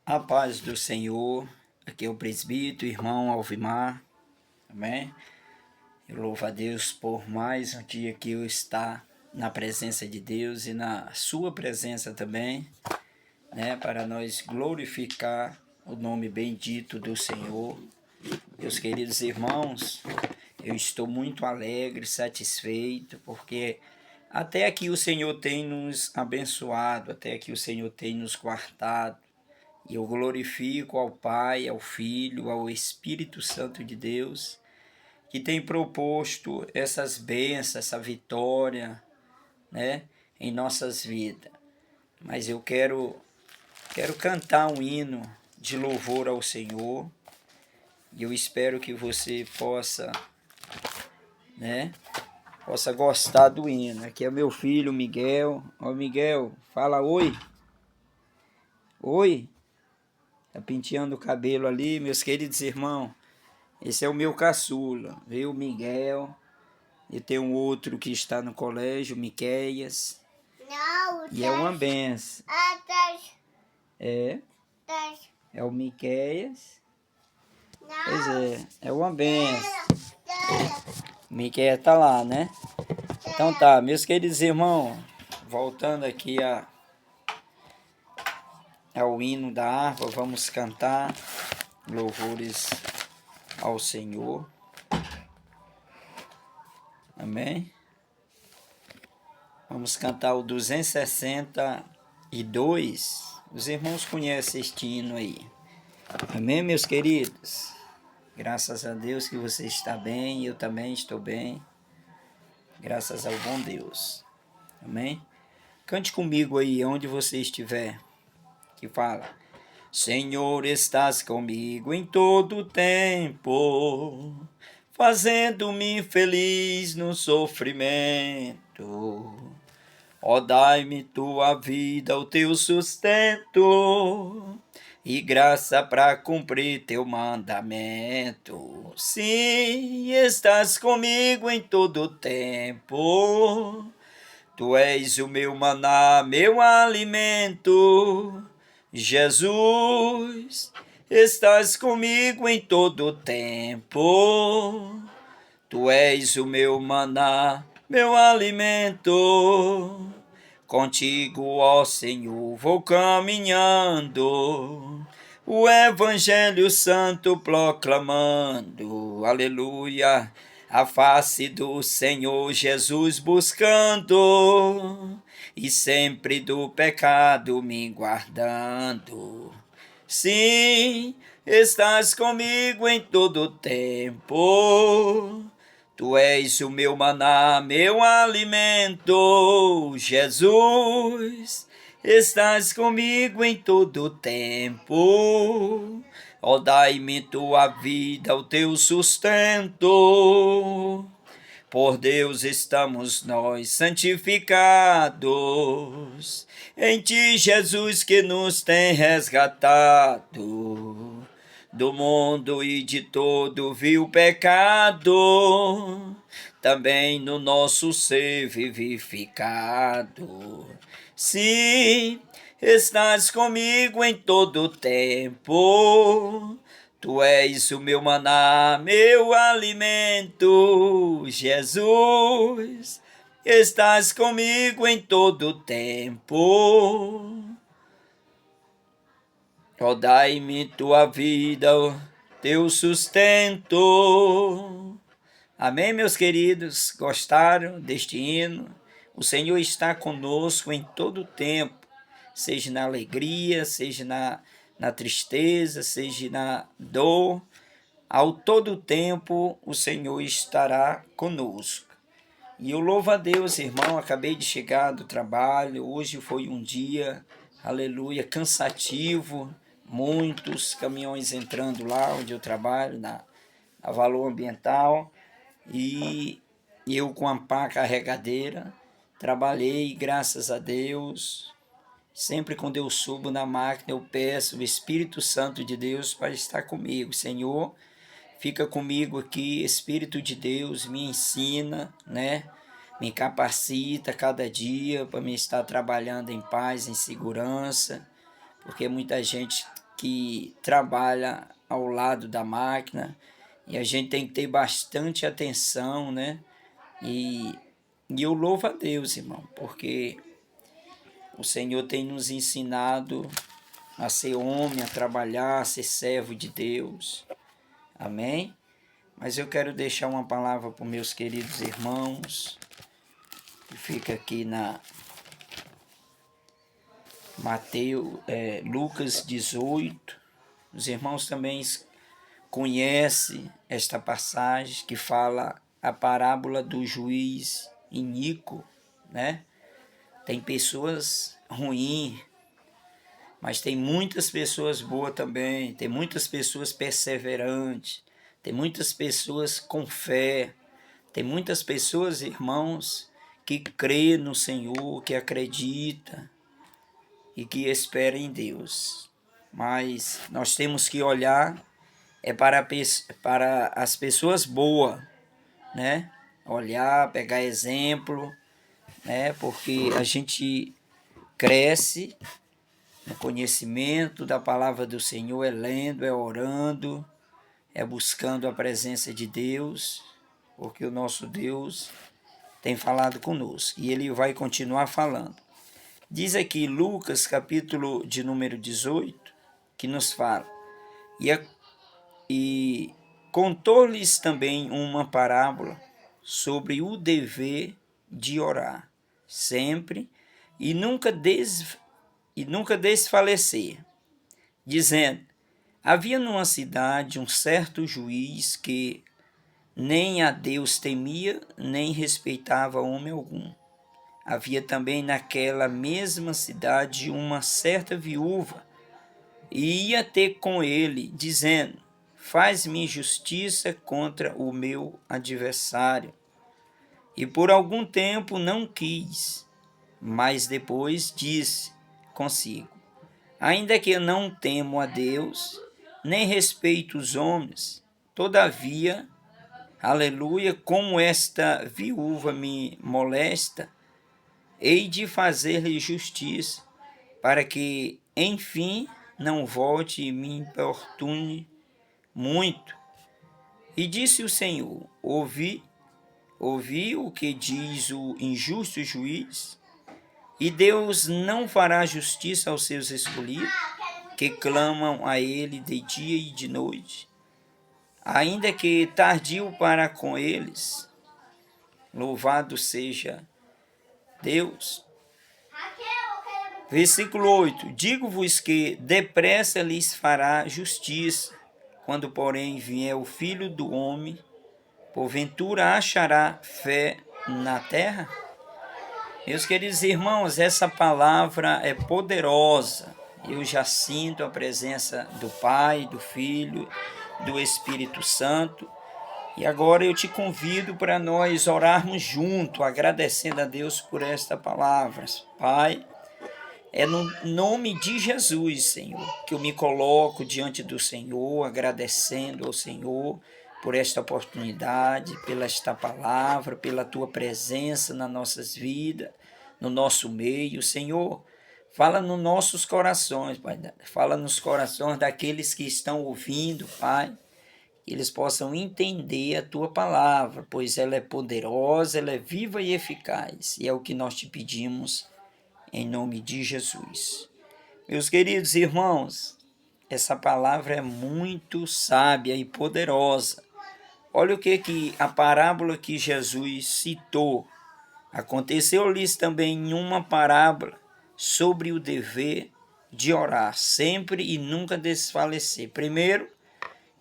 A paz do Senhor, aqui é o presbítero, irmão Alvimar, amém? Eu louvo a Deus por mais um dia que eu estar na presença de Deus e na sua presença também, né? Para nós glorificar o nome bendito do Senhor. Meus queridos irmãos, eu estou muito alegre, satisfeito, porque até aqui o Senhor tem nos abençoado, até aqui o Senhor tem nos guardado. E eu glorifico ao Pai, ao Filho, ao Espírito Santo de Deus, que tem proposto essas bênçãos, essa vitória, né, em nossas vidas. Mas eu quero cantar um hino de louvor ao Senhor, e eu espero que você possa, né, possa gostar do hino. Aqui é meu filho Miguel. Ó, Miguel, fala oi. Oi. Tá penteando o cabelo ali, meus queridos irmãos. Esse é o meu caçula, viu? Miguel. E tem um outro que está no colégio, Miqueias. Não, e é uma benção. É. É o Miqueias. Pois é uma benção. Miqueias tá lá, né? Então tá, meus queridos irmãos, voltando aqui ao hino da harpa, vamos cantar louvores ao Senhor. Amém? Vamos cantar o 262. Os irmãos conhecem este hino aí. Amém, meus queridos? Graças a Deus que você está bem, eu também estou bem. Graças ao bom Deus. Amém? Cante comigo aí, onde você estiver. Que fala: Senhor, estás comigo em todo tempo, fazendo-me feliz no sofrimento. Ó, dai-me tua vida, o teu sustento, e graça para cumprir teu mandamento. Sim, estás comigo em todo tempo, tu és o meu maná, meu alimento. Jesus, estás comigo em todo tempo, tu és o meu maná, meu alimento. Contigo, ó Senhor, vou caminhando, o Evangelho Santo proclamando, aleluia, a face do Senhor Jesus buscando, e sempre do pecado me guardando. Sim, estás comigo em todo tempo, tu és o meu maná, meu alimento. Jesus, estás comigo em todo tempo, ó, dai-me tua vida, o teu sustento. Por Deus estamos nós santificados, em ti, Jesus, que nos tem resgatado do mundo e de todo vil pecado, também no nosso ser vivificado. Sim, estás comigo em todo tempo, tu és o meu maná, meu alimento. Jesus, estás comigo em todo tempo, ó, dai-me tua vida, o teu sustento. Amém, meus queridos? Gostaram deste hino? O Senhor está conosco em todo o tempo, seja na alegria, seja na tristeza, seja na dor. Ao todo tempo o Senhor estará conosco. E eu louvo a Deus, irmão, acabei de chegar do trabalho, hoje foi um dia, aleluia, cansativo, muitos caminhões entrando lá onde eu trabalho, na Valor Ambiental, e eu com a pá carregadeira, trabalhei, graças a Deus. Sempre quando eu subo na máquina, eu peço o Espírito Santo de Deus para estar comigo. Senhor, fica comigo aqui, Espírito de Deus, me ensina, né? Me capacita cada dia para me estar trabalhando em paz, em segurança, porque muita gente que trabalha ao lado da máquina e a gente tem que ter bastante atenção, né? E eu louvo a Deus, irmão, porque o Senhor tem nos ensinado a ser homem, a trabalhar, a ser servo de Deus. Amém? Mas eu quero deixar uma palavra para os meus queridos irmãos, que fica aqui na Lucas 18. Os irmãos também conhecem esta passagem que fala a parábola do juiz iníquo, né? Tem pessoas ruins, mas tem muitas pessoas boas também, tem muitas pessoas perseverantes, tem muitas pessoas com fé, tem muitas pessoas, irmãos, que crê no Senhor, que acredita e que espera em Deus. Mas nós temos que olhar para as pessoas boas, né? Olhar, pegar exemplo, né? Porque a gente cresce no conhecimento da palavra do Senhor, é lendo, é orando, é buscando a presença de Deus, porque o nosso Deus tem falado conosco e Ele vai continuar falando. Diz aqui Lucas, capítulo de número 18, que nos fala, e contou-lhes também uma parábola sobre o dever de orar sempre e nunca desfalecer, dizendo: havia numa cidade um certo juiz que nem a Deus temia, nem respeitava homem algum. Havia também naquela mesma cidade uma certa viúva, e ia ter com ele, dizendo: faz-me justiça contra o meu adversário. E por algum tempo não quis, mas depois disse consigo: ainda que eu não temo a Deus, nem respeito os homens, todavia, aleluia, como esta viúva me molesta, hei de fazer-lhe justiça, para que, enfim, não volte e me importune muito. E disse o Senhor: ouvi o que diz o injusto juiz, e Deus não fará justiça aos seus escolhidos, que clamam a ele de dia e de noite, ainda que tardio para com eles. Louvado seja Deus. Versículo 8: digo-vos que depressa lhes fará justiça. Quando, porém, vier o Filho do Homem, porventura achará fé na terra? Meus queridos irmãos, essa palavra é poderosa. Eu já sinto a presença do Pai, do Filho, do Espírito Santo. E agora eu te convido para nós orarmos junto, agradecendo a Deus por esta palavra. Pai, é no nome de Jesus, Senhor, que eu me coloco diante do Senhor, agradecendo ao Senhor por esta oportunidade, pela esta palavra, pela Tua presença nas nossas vidas, no nosso meio. Senhor, fala nos nossos corações, Pai, fala nos corações daqueles que estão ouvindo, Pai, que eles possam entender a Tua palavra, pois ela é poderosa, ela é viva e eficaz, e é o que nós te pedimos, em nome de Jesus. Meus queridos irmãos, essa palavra é muito sábia e poderosa. Olha o que a parábola que Jesus citou. Aconteceu-lhes também uma parábola sobre o dever de orar sempre e nunca desfalecer. Primeiro,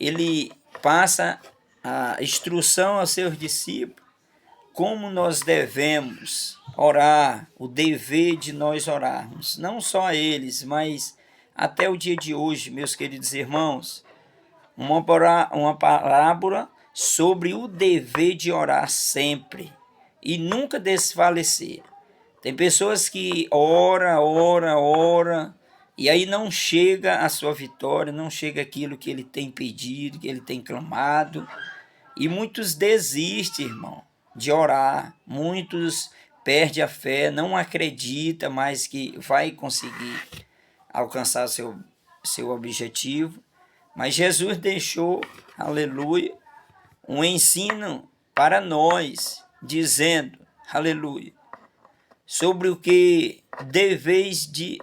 ele passa a instrução aos seus discípulos como nós devemos orar, o dever de nós orarmos, não só a eles, mas até o dia de hoje, meus queridos irmãos, uma parábola sobre o dever de orar sempre e nunca desfalecer. Tem pessoas que ora, e aí não chega a sua vitória, não chega aquilo que ele tem pedido, que ele tem clamado, e muitos desistem, irmão, de orar. Muitos perdem a fé, não acredita mais que vai conseguir alcançar seu objetivo, mas Jesus deixou, aleluia, um ensino para nós, dizendo, aleluia, sobre o que deveis de...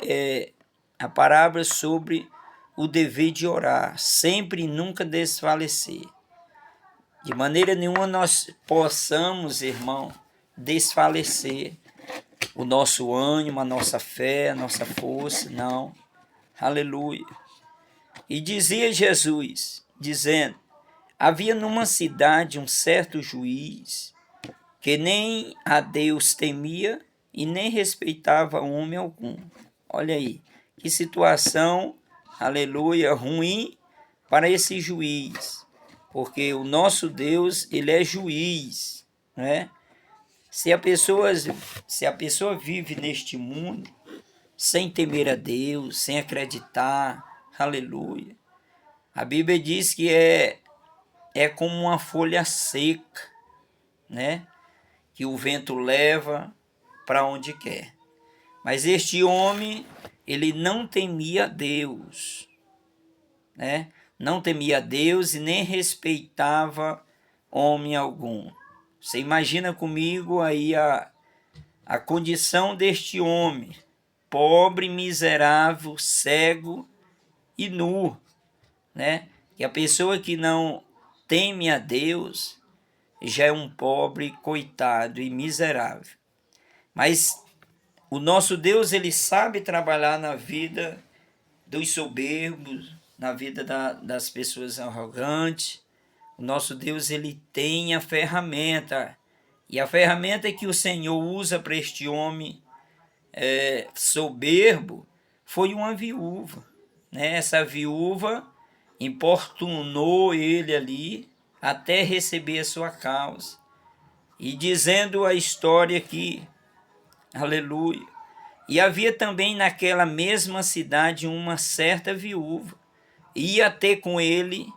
a palavra sobre o dever de orar, sempre e nunca desfalecer. De maneira nenhuma nós possamos, irmão, desfalecer o nosso ânimo, a nossa fé, a nossa força, não. Aleluia. E dizia Jesus, dizendo, havia numa cidade um certo juiz, que nem a Deus temia e nem respeitava homem algum. Olha aí, que situação, aleluia, ruim para esse juiz. Porque o nosso Deus, ele é juiz, né? Se a pessoa vive neste mundo sem temer a Deus, sem acreditar, aleluia. A Bíblia diz que é como uma folha seca, né? Que o vento leva para onde quer. Mas este homem, ele não temia Deus, né? Não temia Deus e nem respeitava homem algum. Você imagina comigo aí a condição deste homem, pobre, miserável, cego e nu, né? Que a pessoa que não teme a Deus já é um pobre, coitado e miserável. Mas o nosso Deus, ele sabe trabalhar na vida dos soberbos, na vida das pessoas arrogantes. O nosso Deus, ele tem a ferramenta. E a ferramenta que o Senhor usa para este homem soberbo foi uma viúva, né? Essa viúva importunou ele ali até receber a sua causa. E dizendo a história aqui, aleluia, e havia também naquela mesma cidade uma certa viúva, ia ter com ele,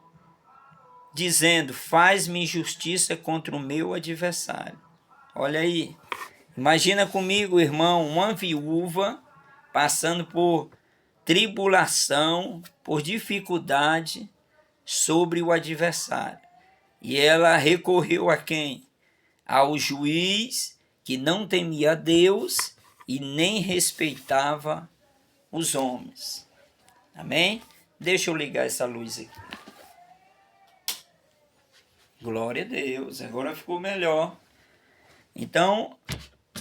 dizendo, faz-me justiça contra o meu adversário. Olha aí, imagina comigo, irmão, uma viúva passando por tribulação, por dificuldade sobre o adversário. E ela recorreu a quem? Ao juiz que não temia a Deus e nem respeitava os homens. Amém? Deixa eu ligar essa luz aqui. Glória a Deus, agora ficou melhor. Então,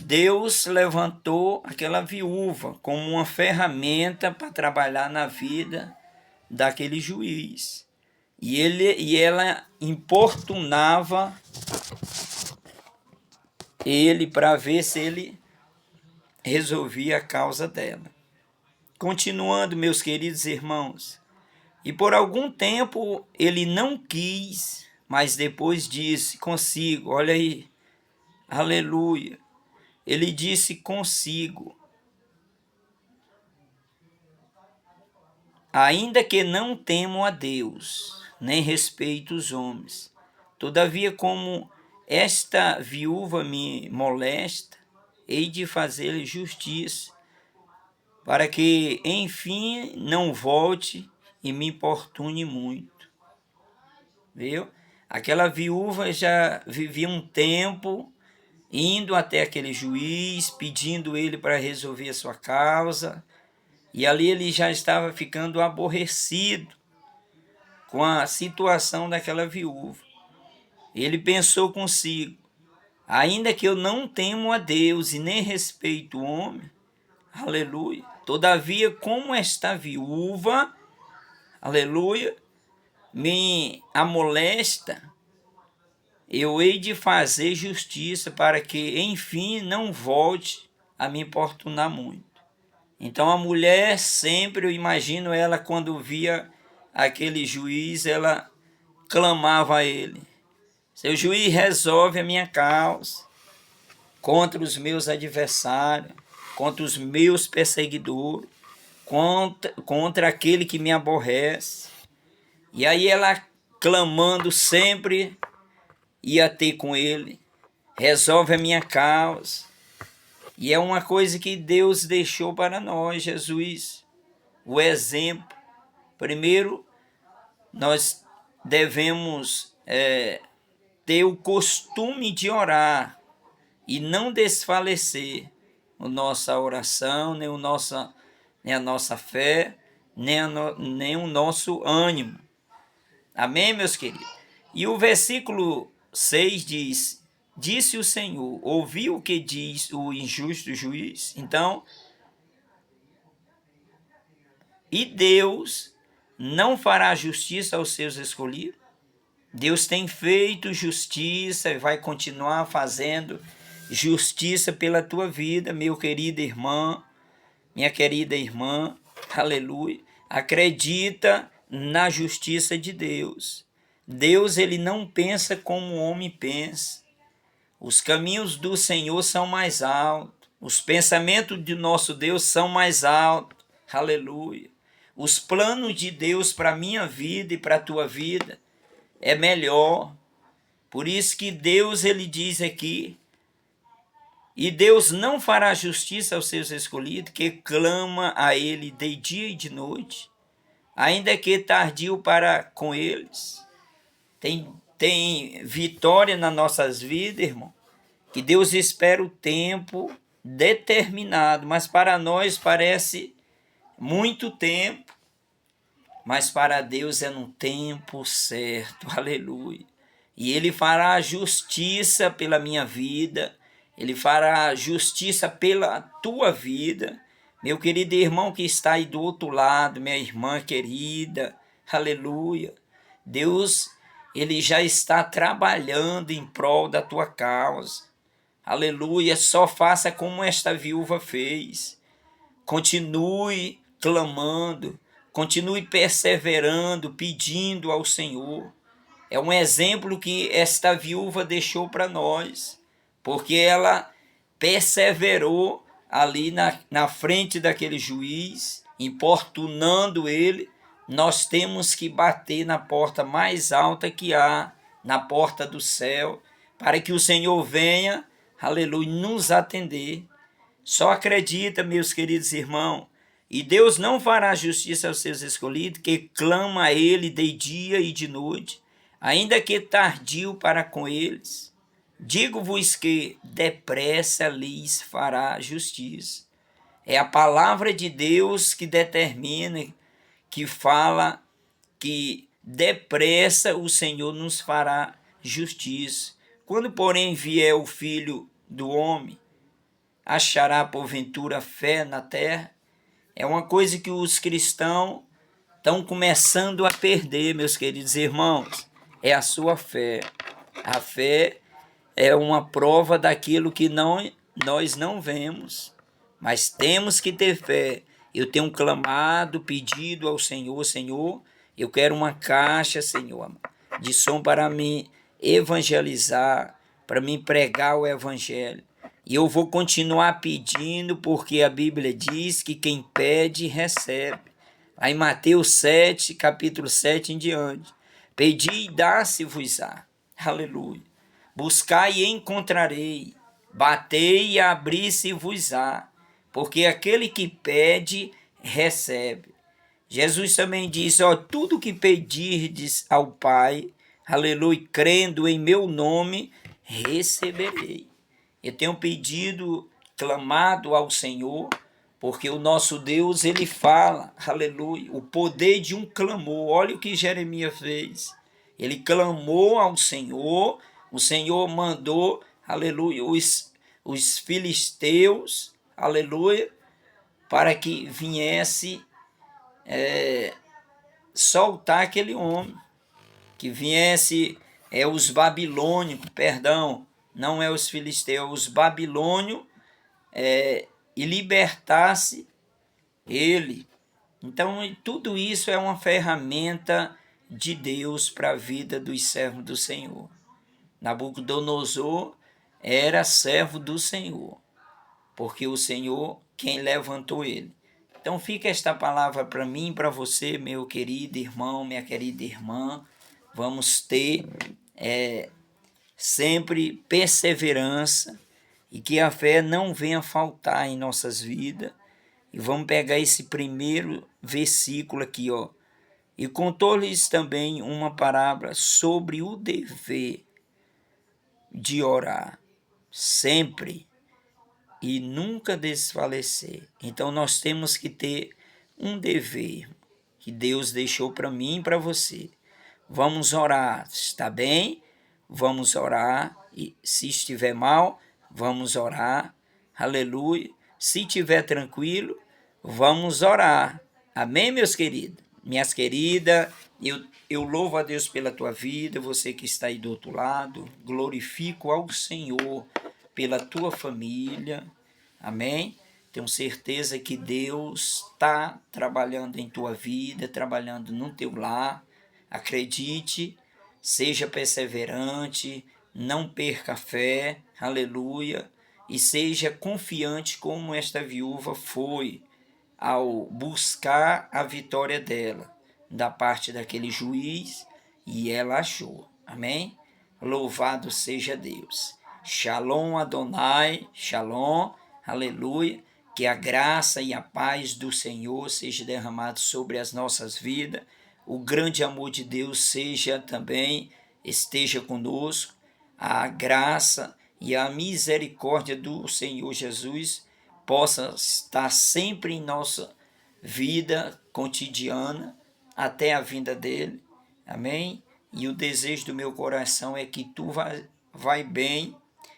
Deus levantou aquela viúva como uma ferramenta para trabalhar na vida daquele juiz. E ela importunava ele para ver se ele resolvia a causa dela. Continuando, meus queridos irmãos, e por algum tempo ele não quis, mas depois disse consigo, olha aí, aleluia, ele disse consigo, ainda que não temo a Deus, nem respeito os homens, todavia como esta viúva me molesta, hei de fazer justiça, para que, enfim, não volte e me importune muito. Viu? Aquela viúva já vivia um tempo indo até aquele juiz, pedindo ele para resolver a sua causa, e ali ele já estava ficando aborrecido com a situação daquela viúva. Ele pensou consigo, ainda que eu não temo a Deus e nem respeito o homem, aleluia, todavia como esta viúva, aleluia, me amolesta, eu hei de fazer justiça para que, enfim, não volte a me importunar muito. Então a mulher, sempre eu imagino ela quando via aquele juiz, ela clamava a ele, seu juiz, resolve a minha causa contra os meus adversários, contra os meus perseguidores, contra aquele que me aborrece. E aí ela, clamando sempre, ia ter com ele, resolve a minha causa. E é uma coisa que Deus deixou para nós, Jesus, o exemplo, Primeiro, nós devemos ter o costume de orar e não desfalecer a nossa oração, nem a nossa fé, nem o nosso ânimo. Amém, meus queridos? E o versículo 6 diz: disse o Senhor, ouviu o que diz o injusto juiz? Então, e Deus não fará justiça aos seus escolhidos? Deus tem feito justiça e vai continuar fazendo justiça pela tua vida, meu querido irmão, minha querida irmã, aleluia. Acredita na justiça de Deus. Deus, ele não pensa como o homem pensa. Os caminhos do Senhor são mais altos. Os pensamentos de nosso Deus são mais altos. Aleluia. Os planos de Deus para a minha vida e para a tua vida é melhor. Por isso que Deus, ele diz aqui, e Deus não fará justiça aos seus escolhidos, que clama a ele de dia e de noite, ainda que tardio para com eles. Tem vitória nas nossas vidas, irmão, que Deus espera o tempo determinado, mas para nós parece muito tempo, mas para Deus é no tempo certo, aleluia. E Ele fará justiça pela minha vida, Ele fará justiça pela tua vida, meu querido irmão que está aí do outro lado, minha irmã querida, aleluia. Deus, Ele já está trabalhando em prol da tua causa, aleluia. Só faça como esta viúva fez, continue clamando, continue perseverando, pedindo ao Senhor. É um exemplo que esta viúva deixou para nós, porque ela perseverou ali na frente daquele juiz, importunando ele. Nós temos que bater na porta mais alta que há, na porta do céu, para que o Senhor venha, aleluia, nos atender. Só acredita, meus queridos irmãos, e Deus não fará justiça aos seus escolhidos, que clama a Ele de dia e de noite, ainda que tardio para com eles. Digo-vos que depressa lhes fará justiça. É a palavra de Deus que determina, que fala que depressa o Senhor nos fará justiça. Quando, porém, vier o Filho do Homem, achará porventura fé na terra? É uma coisa que os cristãos estão começando a perder, meus queridos irmãos. É a sua fé. A fé é uma prova daquilo que nós não vemos, mas temos que ter fé. Eu tenho clamado, pedido ao Senhor, Senhor, eu quero uma caixa, Senhor, de som para me evangelizar, para me pregar o evangelho. E eu vou continuar pedindo, porque a Bíblia diz que quem pede, recebe. Aí em Mateus 7, capítulo 7 em diante. Pedi e dá-se-vos-á. Aleluia. Buscai e encontrarei. Batei e abri-se-vos-á. Porque aquele que pede, recebe. Jesus também disse, tudo que pedirdes ao Pai, aleluia, crendo em meu nome, receberei. Eu tenho pedido, clamado ao Senhor, porque o nosso Deus, ele fala, aleluia, o poder de um clamor. Olha o que Jeremias fez. Ele clamou ao Senhor, o Senhor mandou, aleluia, os filisteus, aleluia, para que viesse soltar aquele homem, que viesse os babilônios, perdão, não é os filisteus, os babilônios, e libertasse ele. Então, tudo isso é uma ferramenta de Deus para a vida dos servos do Senhor. Nabucodonosor era servo do Senhor, porque o Senhor quem levantou ele. Então fica esta palavra para mim, para você, meu querido irmão, minha querida irmã. Vamos ter sempre perseverança e que a fé não venha faltar em nossas vidas. E vamos pegar esse primeiro versículo aqui, E contou-lhes também uma parábola sobre o dever de orar sempre e nunca desfalecer. Então nós temos que ter um dever que Deus deixou para mim e para você. Vamos orar, está bem? Vamos orar, e se estiver mal, vamos orar, aleluia. Se estiver tranquilo, vamos orar, amém, meus queridos? Minhas queridas, eu louvo a Deus pela tua vida, você que está aí do outro lado, glorifico ao Senhor pela tua família, amém? Tenho certeza que Deus está trabalhando em tua vida, trabalhando no teu lar. Acredite, seja perseverante, não perca a fé, aleluia, e seja confiante como esta viúva foi ao buscar a vitória dela, da parte daquele juiz, e ela achou, amém? Louvado seja Deus. Shalom Adonai, shalom, aleluia, que a graça e a paz do Senhor seja derramado sobre as nossas vidas, o grande amor de Deus esteja conosco, a graça e a misericórdia do Senhor Jesus possa estar sempre em nossa vida cotidiana até a vinda dele, amém? E o desejo do meu coração é que tu vai bem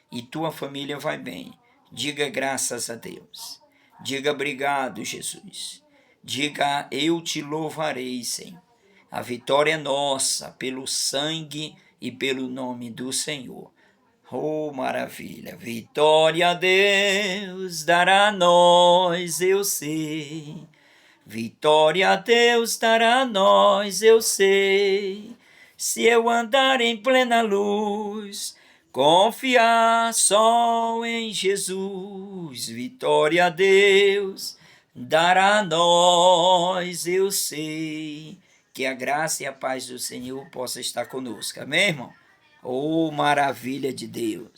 e tua família vai bem. Diga graças a Deus. Diga obrigado, Jesus. Diga eu te louvarei, Senhor. A vitória é nossa pelo sangue e pelo nome do Senhor. Oh, maravilha! Vitória a Deus dará a nós, eu sei. Vitória a Deus dará a nós, eu sei. Se eu andar em plena luz, confiar só em Jesus. Vitória a Deus dará a nós, eu sei. Que a graça e a paz do Senhor possa estar conosco. Amém, irmão? Oh, maravilha de Deus!